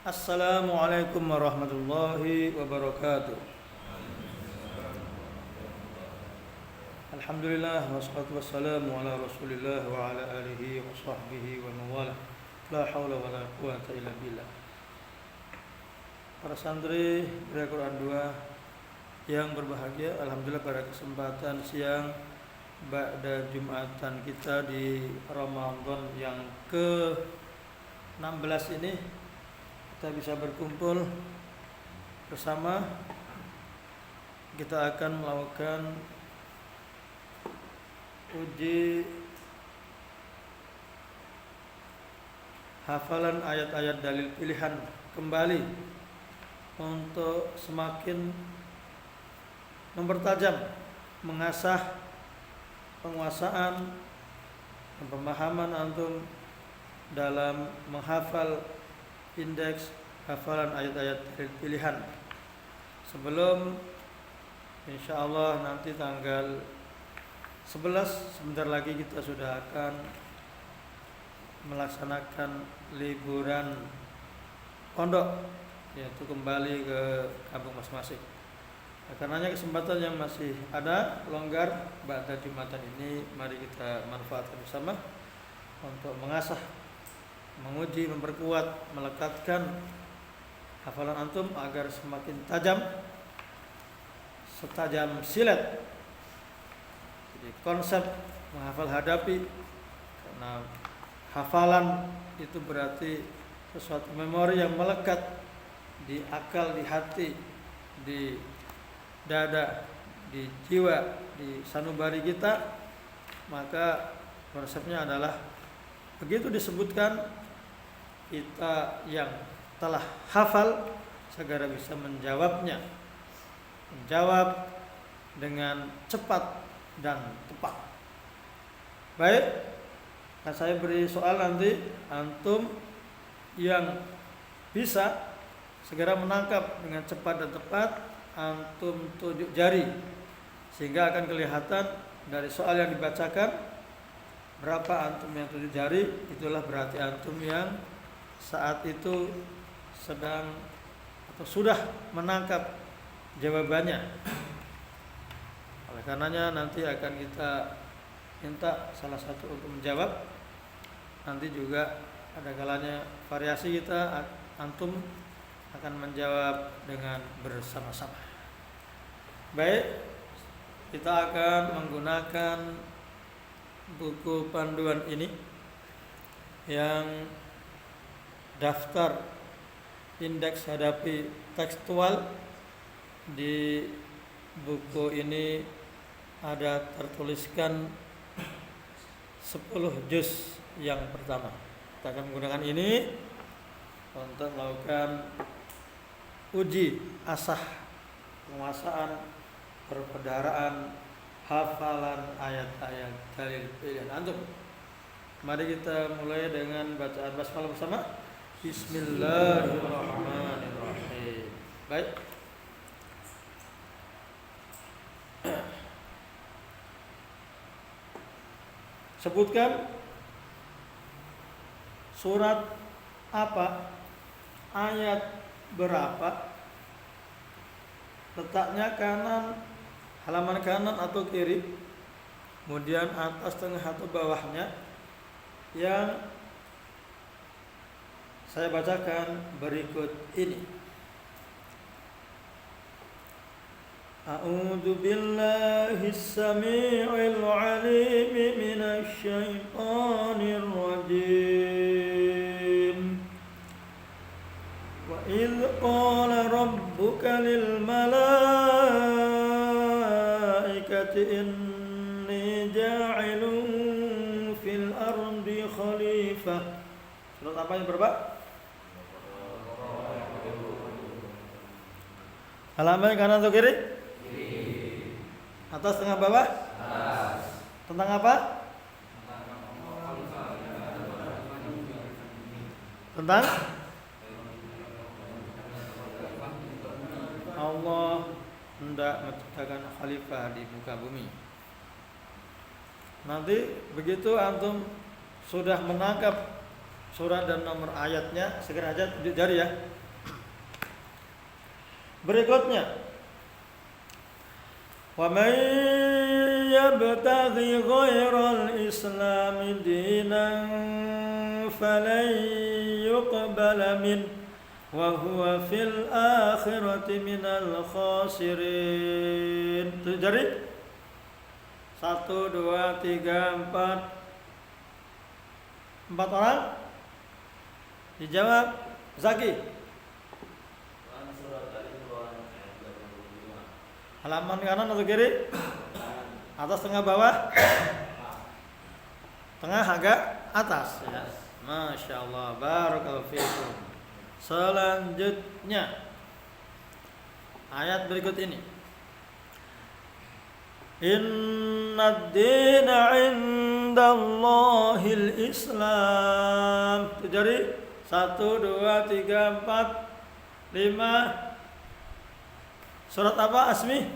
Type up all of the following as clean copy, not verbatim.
Assalamualaikum warahmatullahi wabarakatuh. Alhamdulillah wassalatu wassalamu ala Rasulillah wa ala alihi wa sahbihi wa mawala. La haula wa la quwata illa billah. Para santri Al-Quran 2 yang berbahagia, alhamdulillah pada kesempatan siang ba'da Jumatan kita di Ramadan yang ke-16 ini kita bisa berkumpul bersama. Kita akan melakukan uji hafalan ayat-ayat dalil pilihan kembali untuk semakin mempertajam, mengasah penguasaan dan pemahaman antum dalam menghafal indeks hafalan ayat-ayat dalil pilihan. Sebelum insyaallah nanti tanggal 11 sebentar lagi kita sudah akan melaksanakan liburan pondok, yaitu kembali ke kampung masing-masing. Karenanya kesempatan yang masih ada longgar pada Jumatan ini, mari kita manfaatkan bersama untuk mengasah, menguji, memperkuat, melekatkan hafalan antum agar semakin tajam, setajam silet. Jadi konsep menghafal hadapi, karena hafalan itu berarti sesuatu memori yang melekat di akal, di hati, di dada, di jiwa, di sanubari kita. Maka konsepnya adalah begitu disebutkan, kita yang telah hafal segera bisa menjawabnya, menjawab dengan cepat dan tepat. Baik, nah saya beri soal nanti, antum yang bisa segera menangkap dengan cepat dan tepat, antum tunjuk jari, sehingga akan kelihatan dari soal yang dibacakan berapa antum yang tunjuk jari. Itulah berarti antum yang saat itu sedang atau sudah menangkap jawabannya. Oleh karenanya nanti akan kita minta salah satu untuk menjawab. Nanti juga ada kalanya variasi, kita antum akan menjawab dengan bersama-sama. Baik, kita akan menggunakan buku panduan ini yang daftar indeks hadapi tekstual. Di buku ini ada tertuliskan 10 juz yang pertama. Kita akan menggunakan ini untuk melakukan uji asah penguasaan, perpedaraan hafalan ayat-ayat dalil pilihan antum. Mari kita mulai dengan bacaan basmalah bersama. Bismillahirrahmanirrahim. Baik. Sebutkan surat apa, ayat berapa, letaknya kanan, halaman kanan atau kiri, kemudian atas, tengah atau bawahnya. Yang saya bacakan berikut ini. A'udzu billahi as-sami'il 'alim minasy syaithanir rajim. Wa idz qala rabbuka lil malaikati inni ja'ilun fil ardi khalifah. Surat apa yang berapa? Halaman kanan atau kiri? Atas, tengah, bawah? Atas. Tentang apa? Tentang Allah hendak menciptakan khalifah di muka bumi. Nanti begitu antum sudah menangkap surat dan nomor ayatnya segera aja tunjuk jari ya. Berikutnya, wa may yabtaghi ghairal islami dinan falan yuqbala min wa huwa fil akhirati minal khasirin. Tunjuk jari. 1, 2, 3, 4 orang. Dijawab Zaki. Halaman kanan atau kiri? Atas, tengah, bawah? Tengah agak atas ya. Masya Allah, barakallahu fiikum. Selanjutnya ayat berikut ini. Inna ad-dina 'indallahil Islam. Jadi 1, 2, 3, 4, 5. Surat apa Asmi?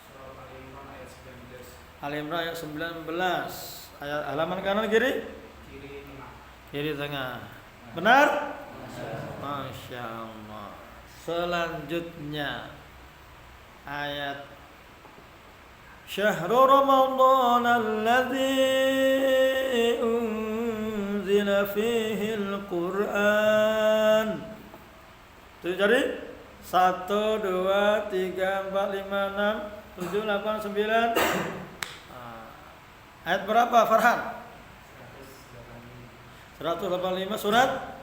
Surat Al-Imran ayat 19. Al-Imran ayat 19. Ayat halaman kanan kiri? Kiri tengah. Kiri tengah. Benar? Masya Allah. Selanjutnya ayat Syahrul Ramadan alladzi unzila fihi al-Qur'an. Itu jadi 1, 2, 3, 4, 5, 6, 7, 8, 9. Ayat berapa Farhan? 185 surat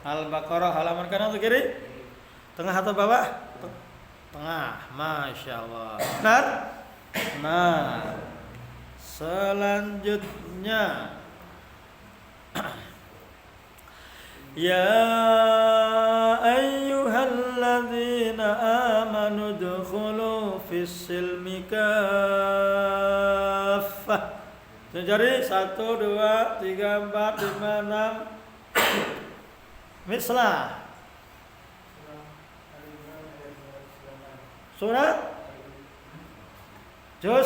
Al-Baqarah. Halaman kanan atau kiri? Tengah atau bawah? Tengah. Masya Allah. Benar? Nah, selanjutnya ya ayyuhalladzina amanu dukhulu fis-silmi kaffah. Jadi 1, 2, 3, 4, 5, 6. Mislah. Surat Juz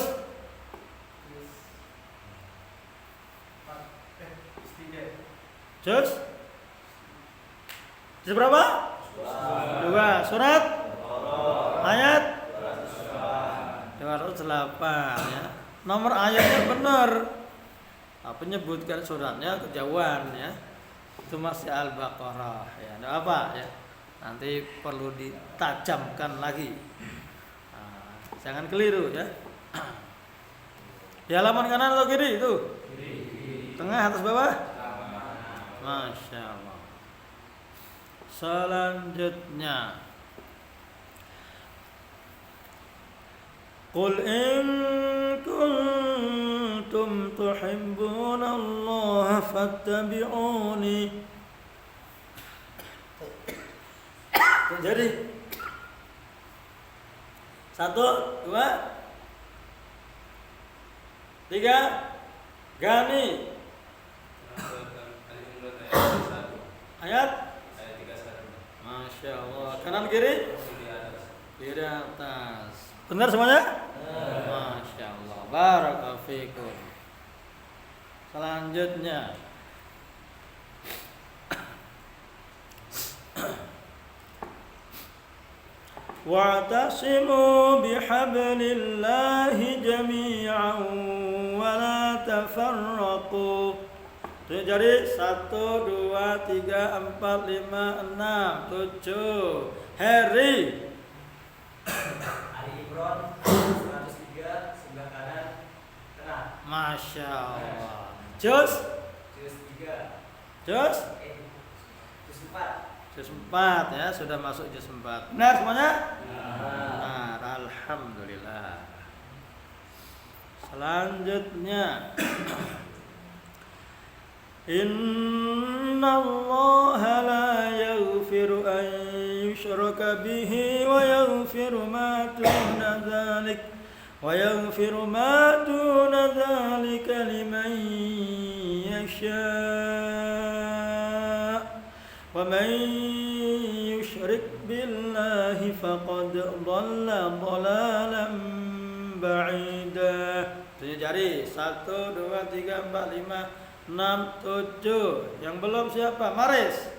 Juz berapa? 2. Surat ayat 208 ya. Nomor ayatnya benar. Penyebutkan suratnya kejauhan ya. Itu masih Al-Baqarah ya. Ada apa ya? Nanti perlu ditajamkan lagi. Jangan keliru ya. Di halaman kanan atau kiri itu? Kiri. Tengah, atas, bawah? Masya Allah. Selanjutnya Qul in kuntum tuhibbunallaha fattabi'uni. Jadi 1, 2, 3. Gani ayat 31. Masya Allah. Kanan kiri? Kiri atas. Benar semuanya? Masya Allah. Barakallahu fikum. Selanjutnya wa'tasimu bihablillahi jami'an wa la tafarraqu. Jadi 1, 2, 3, 4, 5, 6, 7. Heri Ali Imran 103 sebelah kanan tengah. Masya Allah. Juz 3. Juz 4. Juz 4 ya, sudah masuk juz 4. Benar semuanya? Benar, alhamdulillah. Selanjutnya Innallaha la yaghfiru an yushraka bihi wa yaghfiru ma duna dzalika liman yasha. Wa man yushrik billahi faqad dhalla dhalalan ba'ida. Tujuh jari. 1, 2, 3, 4, 5, 67. Yang belum siapa? Maris.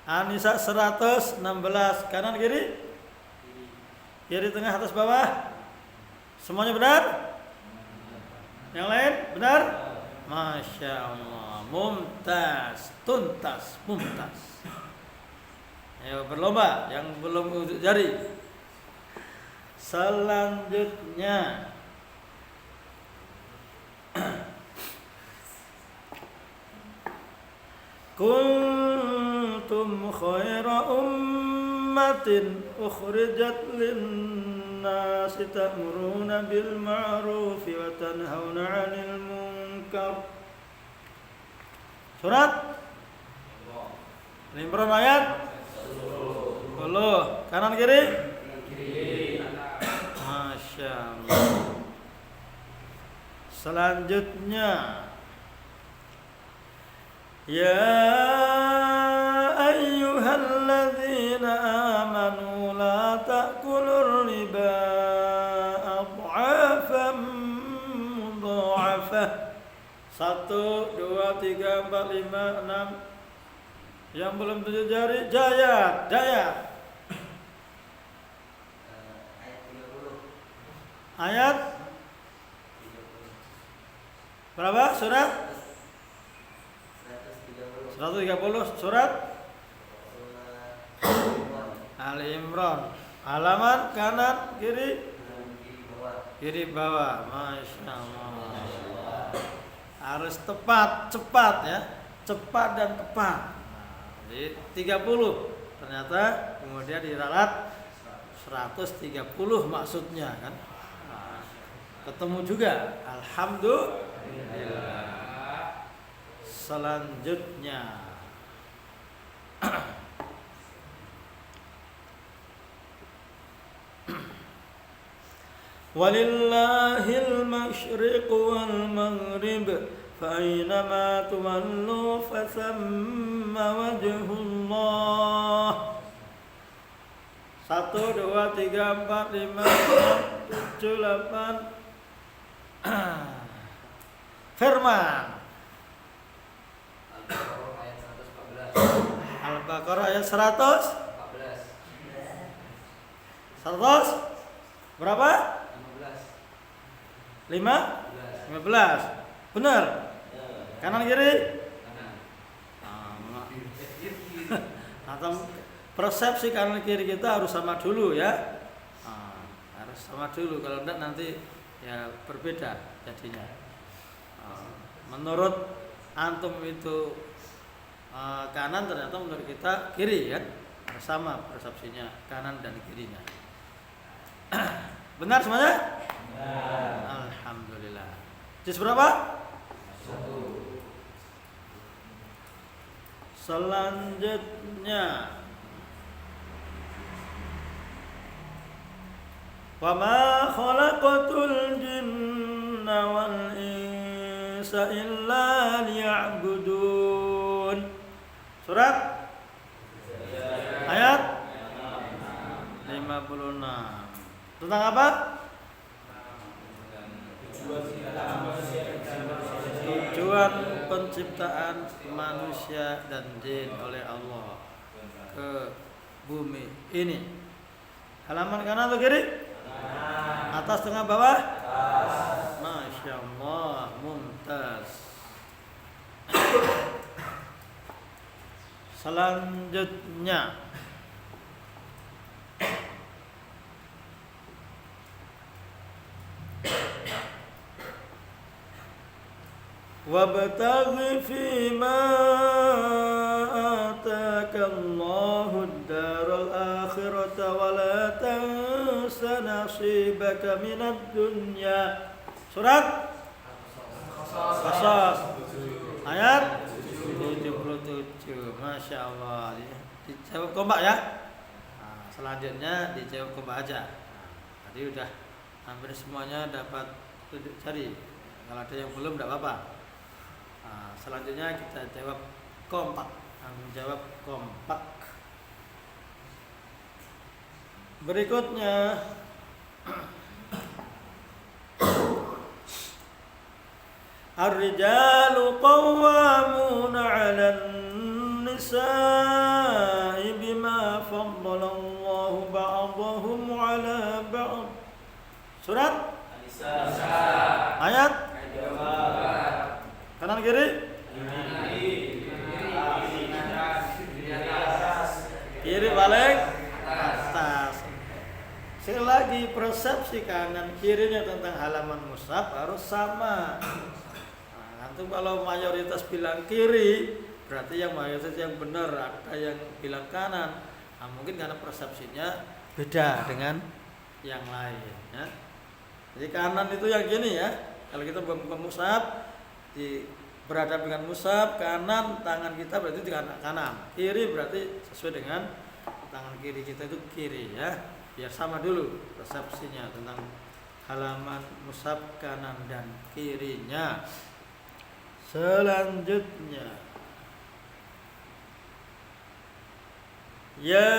Anissa 116. Kanan kiri? Kiri tengah atas bawah. Semuanya benar? Yang lain benar? Masya Allah. Mumtaz. Tuntas. Mumtaz. Ayo berlomba. Yang belum ujung jari. Selanjutnya kuntum khaira ummatin ukhrijat lin-nasi ta'muruna bil ma'rufi wa tanhauna 'anil munkar. Surat Al-Imran ayat 10. Kanan kiri? Masya Allah. Selanjutnya ya ayyuhalladzina amanu la ta'kulur riba adhafan mudha'afah. 1, 2, 3, 4, 5, 6. Yang belum 7 jari Jayat. Ayat berapa? Surat 130. Surat Ali Imran. Halaman kanan kiri? Kiri bawah. Masya Allah. Harus tepat, cepat ya. Cepat dan tepat. Jadi 30. Ternyata kemudian diralat 130 maksudnya kan. Ketemu juga. Alhamdulillah. Selanjutnya walillahil masyriq wal maghrib fa aynama tuwallu fa thamma wajhullah. 1, 2, 3, 4, 5, 6, 7, 8. Firman Al-Baqarah ayat 100. 100 berapa? 15. Benar? Kanan kiri? Atau persepsi kanan kiri kita harus sama dulu ya. Harus sama dulu, kalau enggak nanti ya berbeda jadinya. Menurut antum itu kanan, ternyata menurut kita kiri kan. Sama persepsinya kanan dan kirinya. Benar semuanya? Benar. Alhamdulillah. Juz berapa? 1. Selanjutnya wa ma khalaqatul jinna wal insa illa liya'budun. Surat ayat 56. Tentang apa? Tujuan penciptaan manusia dan jin oleh Allah ke bumi ini. Halaman kanan atau kiri? Atas, tengah, bawah? Masya Allah, mumtaz. Selanjutnya wabtaghi fima ataka Allahu ad-daral akhirata wa la tansa nasibaka minad dunya. Surat Qasas ayat 77. Masya Allah. Dijawab kompak ya. Selanjutnya dijawab kompak aja. Tadi udah hampir semuanya dapat cari. Kalau ada yang belum tidak apa-apa. Selanjutnya kita jawab kompak. Menjawab kompak. Berikutnya Ar-rijalu qawwamuna 'alan nisa'i bima faddalallahu ba'dahum 'ala ba'd. Surat An-Nisa. Ayat kanan kiri? Kiri balik atas. Sekali lagi persepsi kanan kirinya tentang halaman mushaf harus sama. Nah, itu kalau mayoritas bilang kiri, berarti yang mayoritas yang benar, ada yang bilang kanan. Nah, mungkin karena persepsinya beda dengan yang lain. Ya. Jadi kanan itu yang gini ya. Kalau kita buka mushaf, berhadapan dengan mushaf, kanan tangan kita berarti di kanan. Kiri berarti sesuai dengan tangan kiri kita itu kiri ya. Biar sama dulu persepsinya tentang halaman mushaf kanan dan kirinya. Selanjutnya, ya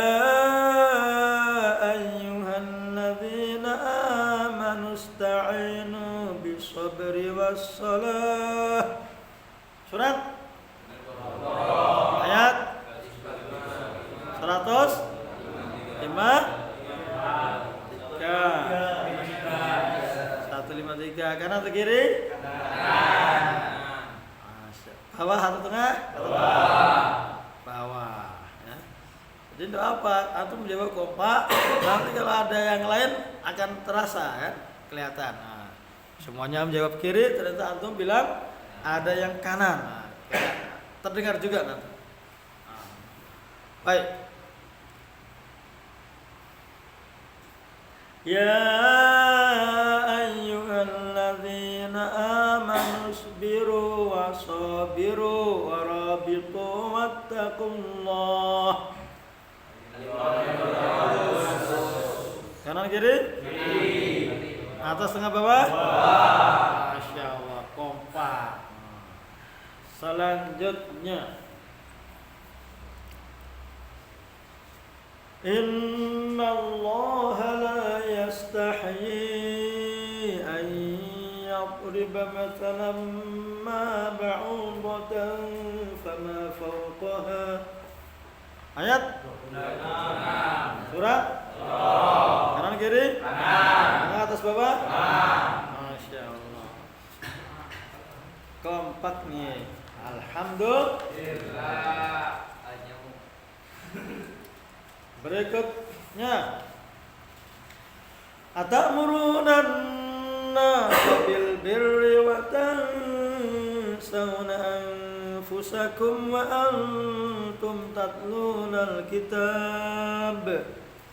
ayyuhalladzina amanu ista'inu bis-sabri was-salah. Surat ayat 153 kanan atau kiri? Bawah atau tengah? Bawah ya. Jadi untuk apa? Antum menjawab kompak. Nanti kalau ada yang lain akan terasa ya, kelihatan. Nah, semuanya menjawab kiri, ternyata antum bilang ada yang kanan. Nah, terdengar juga nanti. Nah, baik. Ya ayyuhalladzina amanu isbiru wa sabiru wa rabitu wattaqullah. Kanan kiri? Atas tengah bawah? Masya Allah, kompak. Selanjutnya, Inna Allah la yastahyi an yadriba mathalan ma ba'udatan fama fawqaha. Ayat surat kanan kiri? Kanan atas bawah? Masya Allah, kompak nih. Alhamdulillah. Berikutnya, atamuruna an-nasa bil birri wa tansawna anfusakum wa antum tatluna al-kitab.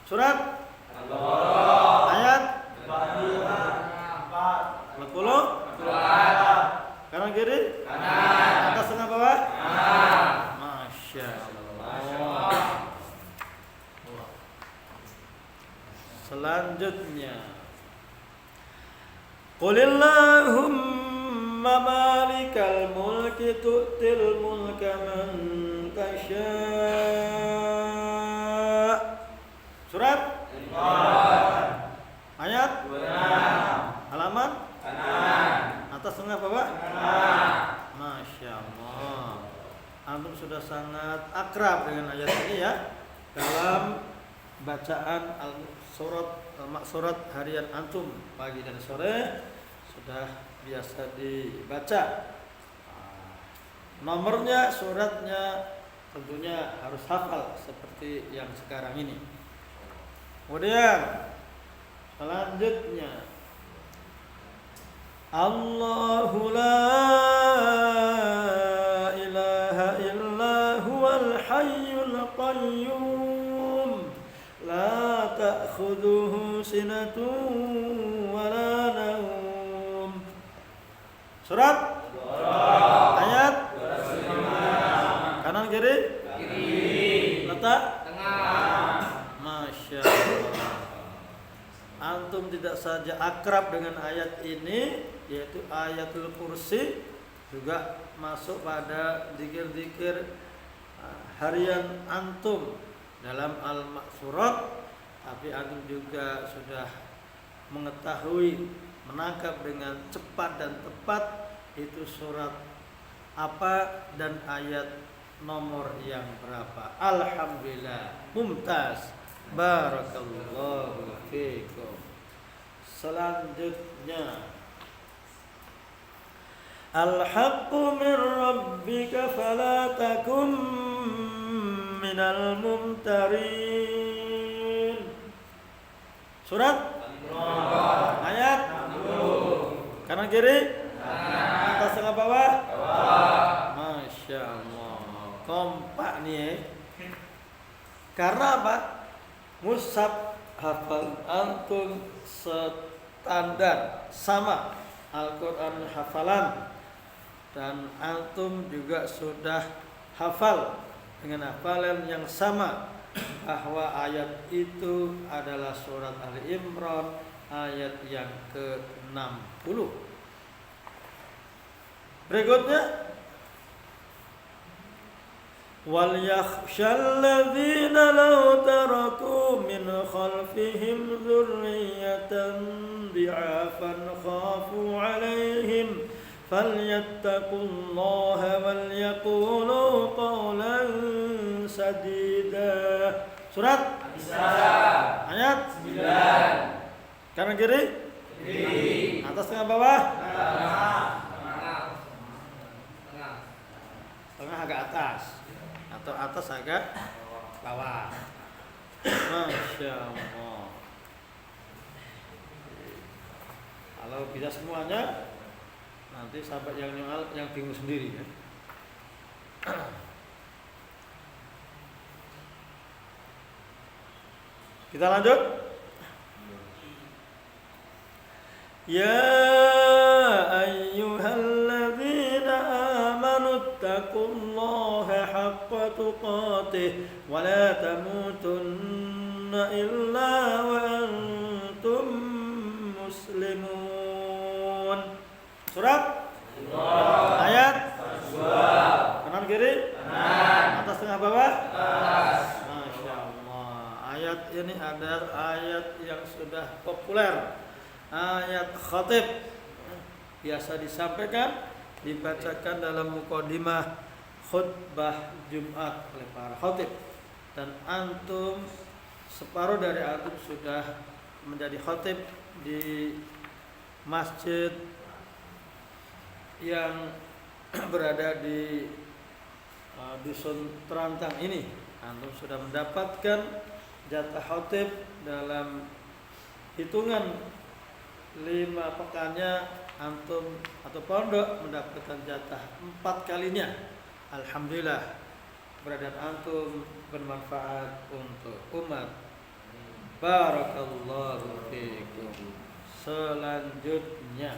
Surat Al-Baqarah ayat 40. Kanan kiri? Kanan. Atas tengah bawah? Kanan. Masya Allah. Selanjutnya, Qulillahumma malikal mulki tu'til mulka man tasha'. Surat ayat halaman atas tengah bawah? Masya Allah, antum sudah sangat akrab dengan ayat ini ya dalam bacaan surat harian antum pagi dan sore sudah biasa dibaca. Nomornya, suratnya tentunya harus hafal seperti yang sekarang ini. Kemudian selanjutnya, Allahu la ilaha illa huwal hayyul qayyum la ta'khudhuhu sinatun wa la nawm. Surat ayat kanan kiri? Letak tengah. Masya Allah, antum tidak saja akrab dengan ayat ini, yaitu ayatul kursi, juga masuk pada zikir-zikir harian antum dalam al-maksurat, tapi antum juga sudah mengetahui, menangkap dengan cepat dan tepat itu surat apa dan ayat nomor yang berapa? Alhamdulillah, mumtaz, barakallahu fiikum. Selanjutnya, al-haqqu min rabbika fala takum minal mumtarin. Surat ayat kanan kiri, atas tengah bawah. Masya Allah, kompak nih. Karena apa? Mushaf hafal antum standar sama Al-Quran hafalan, dan antum juga sudah hafal dengan hafalan yang sama bahwa ayat itu adalah surat Ali Imran ayat yang ke-60. Berikutnya, wal yakhshal ladzina law taraku min khalfihim dzurriyyatan dhi'afan khafu 'alaihim falyattaqullaha wal yaqulu qawlan sadida. Surat ayat 9. Kanan kiri, atas tengah bawah. Tengah agak atas atau atas agak bawah. Masya Allah. Kalau bisa semuanya, nanti sahabat yang bingung sendiri ya. Kita lanjut. Ya ayyuhalladzina amanu taqullaha haqqa tuqatih wa la tamutunna illa wa antum muslimun. Surat ayat kanan kiri, atas tengah bawah. Masya Allah, ayat ini adalah ayat yang sudah populer, ayat khatib, biasa disampaikan, dibacakan dalam mukadimah khutbah Jumat oleh para khatib, dan antum separuh dari antum sudah menjadi khatib di masjid yang berada di dusun Terantang ini. Antum sudah mendapatkan jatah khatib dalam hitungan 5 pekannya. Antum atau pondok mendapatkan jatah 4 kalinya. Alhamdulillah, keberadaan antum bermanfaat untuk umat. Barakallahu fiikum. Selanjutnya,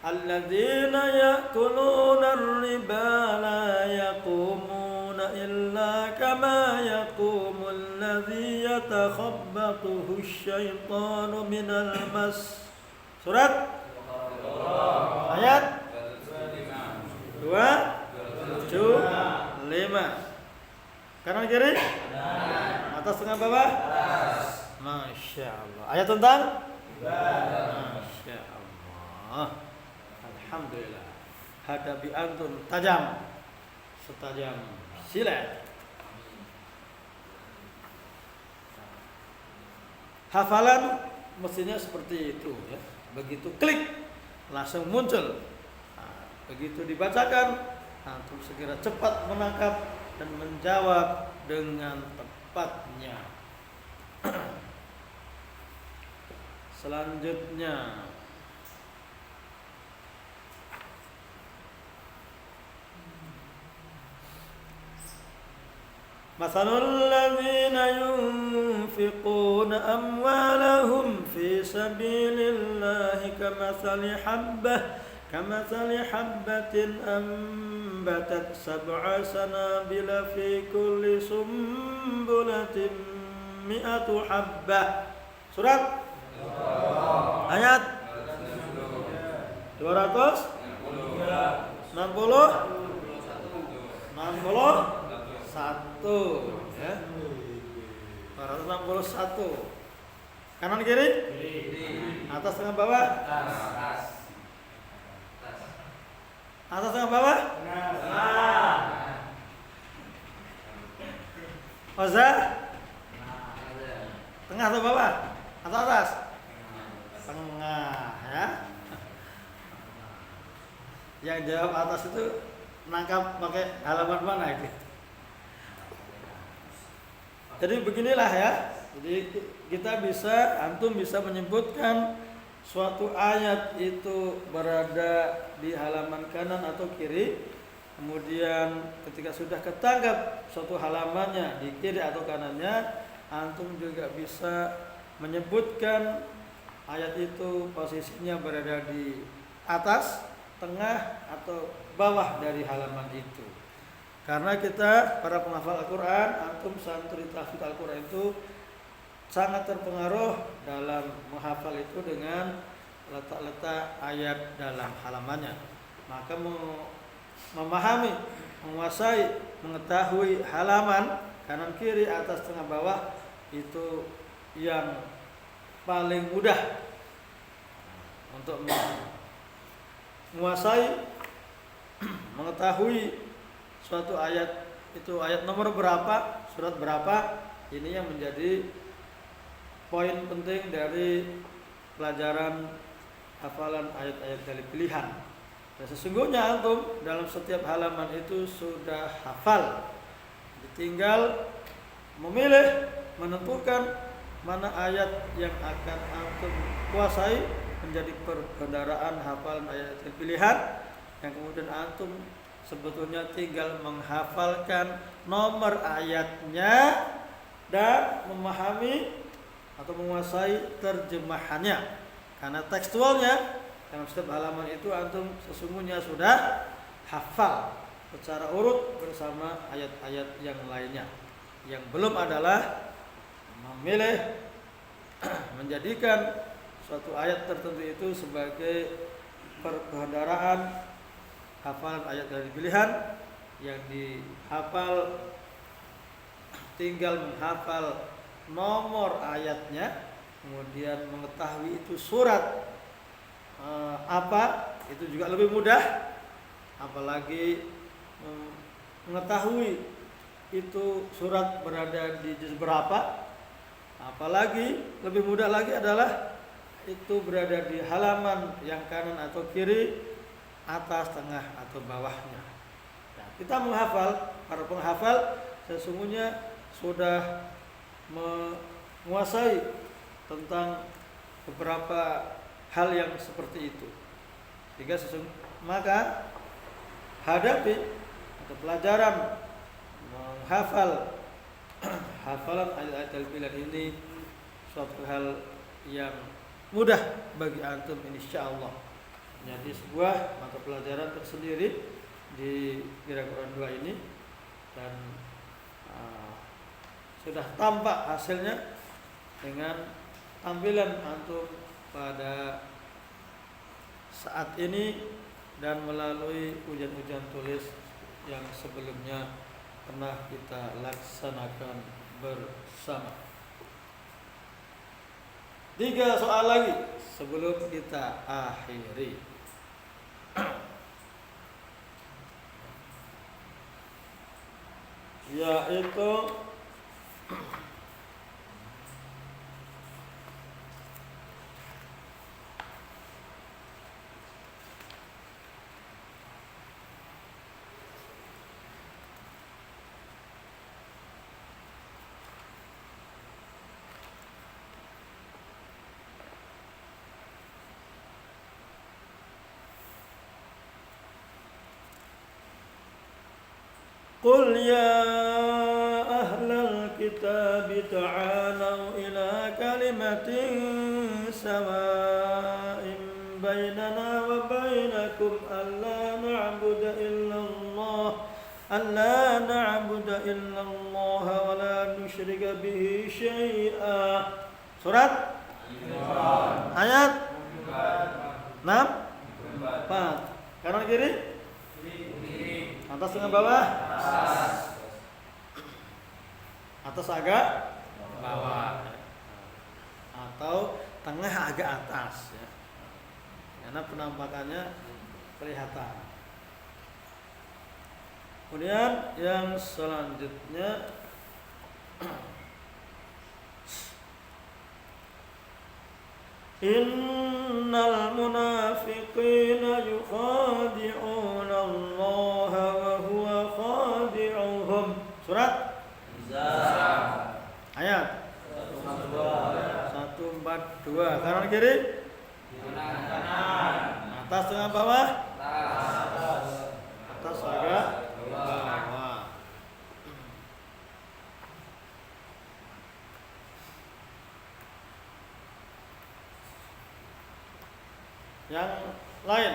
alladzina ya'kuluna ar-riba la yaqumuna illa kama yaqumu alladzi yatakhabbathu asy-syaitanu minal mas. Surat ayat 275. Kanan kiri, atas tengah bawah. Masya Allah. Ayat tentang Masya Allah. Alhamdulillah, hadapi antum tajam, setajam silet. Hafalan mestinya seperti itu ya. Begitu klik langsung muncul. Nah, begitu dibacakan, antum segera cepat menangkap dan menjawab dengan tepatnya. Selanjutnya, masalul ladzina yunfiquna amwalahum fi sabilillahi kamathali habbatin ambatat sab'a sanabila fi kulli sumbulatin mi'atu habbah. Surat ayat 261 ya. 261. Kanan kiri? Atas tengah bawah? Atas tengah bawah? Oza? Tengah atau bawah? Atau atas? Tengah ya. Yang jawab atas itu nangkap pakai halaman mana itu? Jadi beginilah ya. Jadi kita antum bisa menyebutkan suatu ayat itu berada di halaman kanan atau kiri. Kemudian ketika sudah ketangkap suatu halamannya di kiri atau kanannya, antum juga bisa menyebutkan ayat itu posisinya berada di atas, tengah atau bawah dari halaman itu. Karena kita para penghafal Al-Quran, antum santri tahfidz Al-Quran itu sangat terpengaruh dalam menghafal itu dengan letak-letak ayat dalam halamannya. Maka memahami, menguasai, mengetahui halaman kanan kiri, atas, tengah, bawah itu yang paling mudah untuk menguasai, mengetahui suatu ayat itu ayat nomor berapa, surat berapa. Ini yang menjadi poin penting dari pelajaran hafalan ayat-ayat dari pilihan. Dan sesungguhnya antum dalam setiap halaman itu sudah hafal. Tinggal memilih, menentukan mana ayat yang akan antum kuasai menjadi perbendaharaan hafalan ayat pilihan, yang kemudian antum sebetulnya tinggal menghafalkan nomor ayatnya dan memahami atau menguasai terjemahannya. Karena tekstualnya dalam setiap halaman itu antum sesungguhnya sudah hafal secara urut bersama ayat-ayat yang lainnya. Yang belum adalah memilih menjadikan suatu ayat tertentu itu sebagai perbendaharaan hafalan ayat dari pilihan yang dihafal, tinggal menghafal nomor ayatnya, kemudian mengetahui itu surat apa, itu juga lebih mudah. Apalagi mengetahui itu surat berada di juz berapa, apalagi lebih mudah lagi adalah itu berada di halaman yang kanan atau kiri, atas, tengah atau bawahnya. Nah, kita menghafal, para penghafal sesungguhnya sudah menguasai tentang beberapa hal yang seperti itu. Sehingga maka hadapi atau pelajaran menghafal hafalan ayat-ayat al-pilihan ini suatu hal yang mudah bagi antum insyaallah. Jadi sebuah mata pelajaran tersendiri di Qiraat 2 ini, dan sudah tampak hasilnya dengan tampilan antum pada saat ini dan melalui ujian-ujian tulis yang sebelumnya pernah kita laksanakan bersama. 3 soal lagi sebelum kita akhiri. Yaitu Qul ya ahlal kitab ta'alau ila kalimatin sawa'in bainana wa bainakum alla na'budu illallah wa la nusyrika bihi syai'a. Surat Imran ayat 6 4. Kanan kiri? Atas dengan bawah? Atas agak bawah. atau tengah agak atas ya. Karena penampakannya kelihatan. Kemudian yang selanjutnya Innal munafiqina yukhadi'una Allah wa huwa khadi'uhum. Surat ayat 142. Kanan kiri? Atas tengah bawah? Atas agak bawah. Yang lain.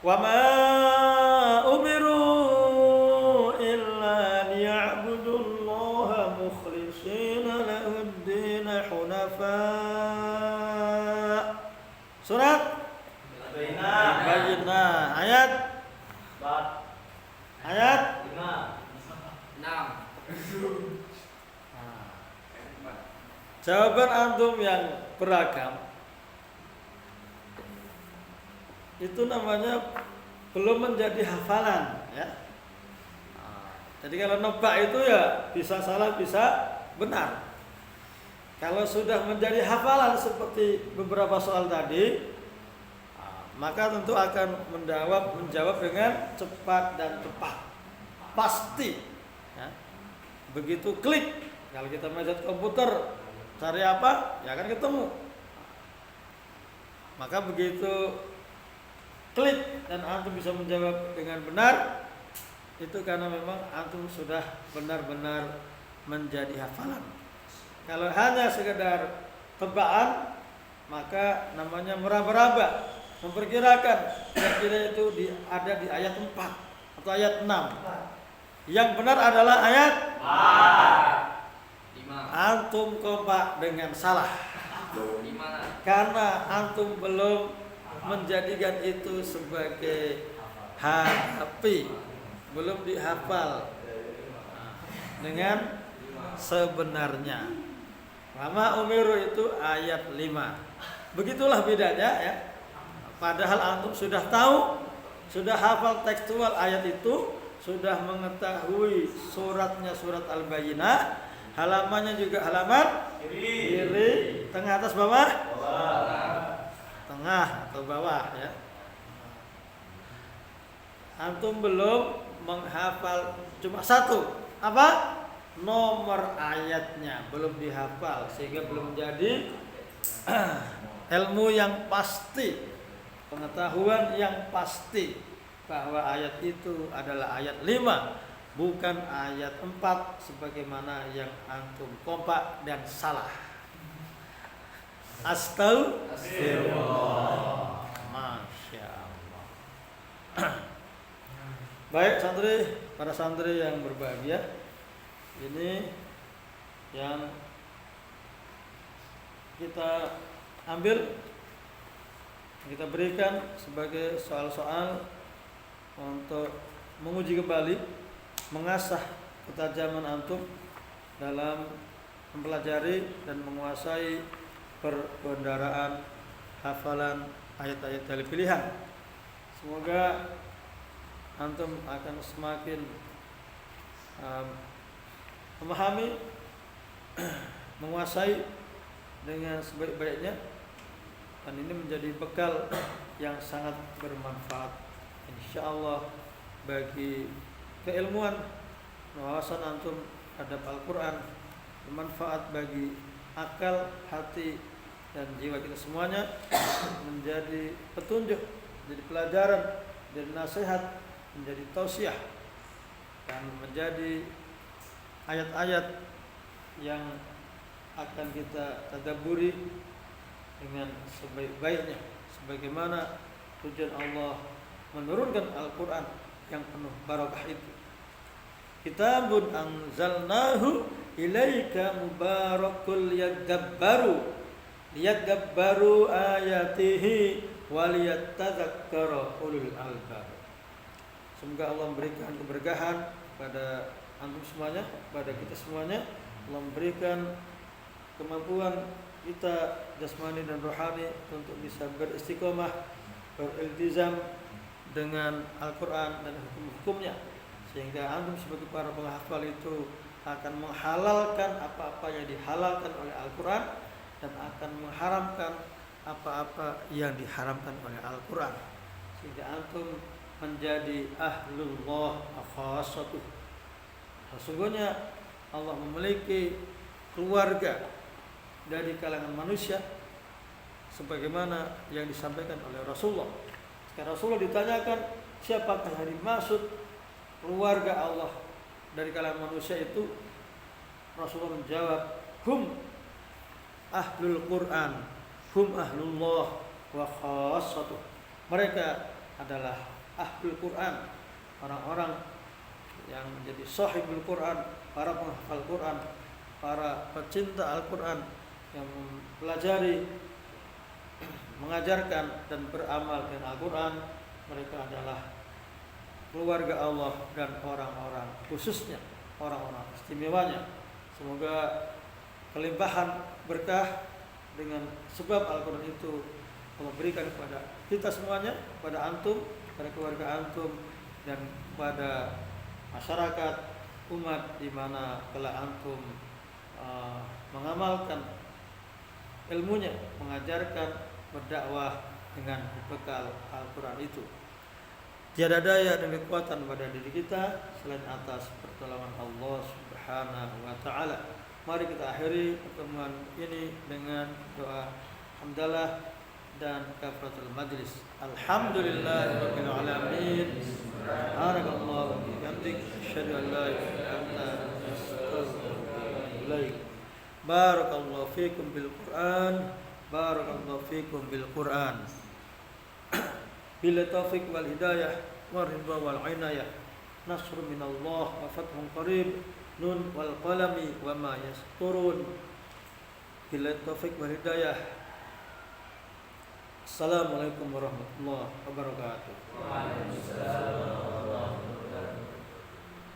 Wa ma umiru illa liya'budullaha mukhlishina lahud-din hunafa. Surat Al-Bayyinah ayat 6. Jawaban antum yang beragam itu namanya belum menjadi hafalan ya. Jadi kalau nebak itu ya bisa salah bisa benar. Kalau sudah menjadi hafalan seperti beberapa soal tadi, maka tentu akan menjawab dengan cepat dan tepat, pasti ya. Begitu klik, kalau kita mencet komputer cari apa, ya akan ketemu. Maka begitu klik dan antum bisa menjawab dengan benar, itu karena memang antum sudah benar-benar menjadi hafalan. Kalau hanya sekedar tebakan, maka namanya meraba-raba, memperkirakan kira-kira itu ada di ayat 4 atau ayat 6. Yang benar adalah ayat 5. Antum kompak dengan salah. Karena antum belum menjadikan itu sebagai harafi, belum dihafal dengan sebenarnya. Lama umiru itu ayat 5. Begitulah bedanya ya. Padahal antum sudah tahu, sudah hafal tekstual ayat itu, sudah mengetahui suratnya surat Al-Bayyinah, halamannya juga halaman kiri, tengah atas bawah, tengah atau bawah ya. Antum belum menghafal cuma satu, apa? Nomor ayatnya belum dihafal, sehingga belum menjadi ilmu yang pasti, pengetahuan yang pasti bahwa ayat itu adalah ayat 5, bukan ayat 4 sebagaimana yang antum kompak dan salah. Astagfirullah. Masya Allah. Baik santri, para santri yang berbahagia, ini yang kita ambil, kita berikan sebagai soal-soal untuk menguji kembali, mengasah ketajaman antum dalam mempelajari dan menguasai perbendaraan hafalan ayat-ayat dari pilihan. Semoga antum akan semakin memahami, menguasai dengan sebaik-baiknya, dan ini menjadi bekal yang sangat bermanfaat insyaallah bagi keilmuan, wawasan antum terhadap Al-Quran, bermanfaat bagi akal, hati, dan jiwa kita semuanya, menjadi petunjuk, menjadi pelajaran, menjadi nasihat, menjadi tausiah, dan menjadi ayat-ayat yang akan kita tadabburi dengan sebaik-baiknya, sebagaimana tujuan Allah menurunkan Al-Quran yang penuh barakah itu. Kitabun anzalnahu ilaika mubarakul liyadabbaru ayatihi waliyatadzakkara ulul albab. Semoga Allah memberikan keberkahan pada antum semuanya, pada kita semuanya. Allah memberikan kemampuan kita jasmani dan rohani untuk bisa beristiqomah, beriltizam dengan Al-Quran dan hukum-hukumnya, sehingga antum sebagai para penghafal itu akan menghalalkan apa-apa yang dihalalkan oleh Al-Quran dan akan mengharamkan apa-apa yang diharamkan oleh Al-Quran, sehingga antum menjadi ahlullah khassatuh. Sesungguhnya Allah memiliki keluarga dari kalangan manusia sebagaimana yang disampaikan oleh Rasulullah. Sekarang Rasulullah ditanyakan siapakah yang dimaksud keluarga Allah dari kalangan manusia itu, Rasulullah menjawab, hum ahlul Quran, hum ahlullah wa khassatuh. Mereka adalah ahlul Quran, orang-orang yang menjadi sahibul Quran, para penghafal Quran, para pecinta Al-Quran yang mempelajari, mengajarkan dan beramal dengan Al-Quran. Mereka adalah keluarga Allah dan orang-orang khususnya, orang-orang istimewanya. Semoga kelimpahan berkah dengan sebab Al-Quran itu Allah berikan kepada kita semuanya, pada antum, pada keluarga antum, dan pada masyarakat umat di mana telah antum mengamalkan ilmunya, mengajarkan, berdakwah dengan bekal Al-Quran itu. Tiada daya dan kekuatan pada diri kita selain atas pertolongan Allah Subhanahu wa taala. Mari kita akhiri pertemuan ini dengan doa hamdalah dan kafaratul majlis. Alhamdulillahirabbil alamin. Subhanakallah wa bihamdik, asyhadu an la ilaha illa anta, astaghfiruka wa atubu ilaik. Barakallahu fikum bil Qur'an, barakallahu fikum bil Qur'an. Bila taufiq wal hidayah wa ridha wal inayah, nasrun minallah wa fathun qarib. Nun wal qalami wa ma yasturun. Bila taufiq wal hidayah. Assalamualaikum warahmatullahi wabarakatuh. Waalaikumsalam.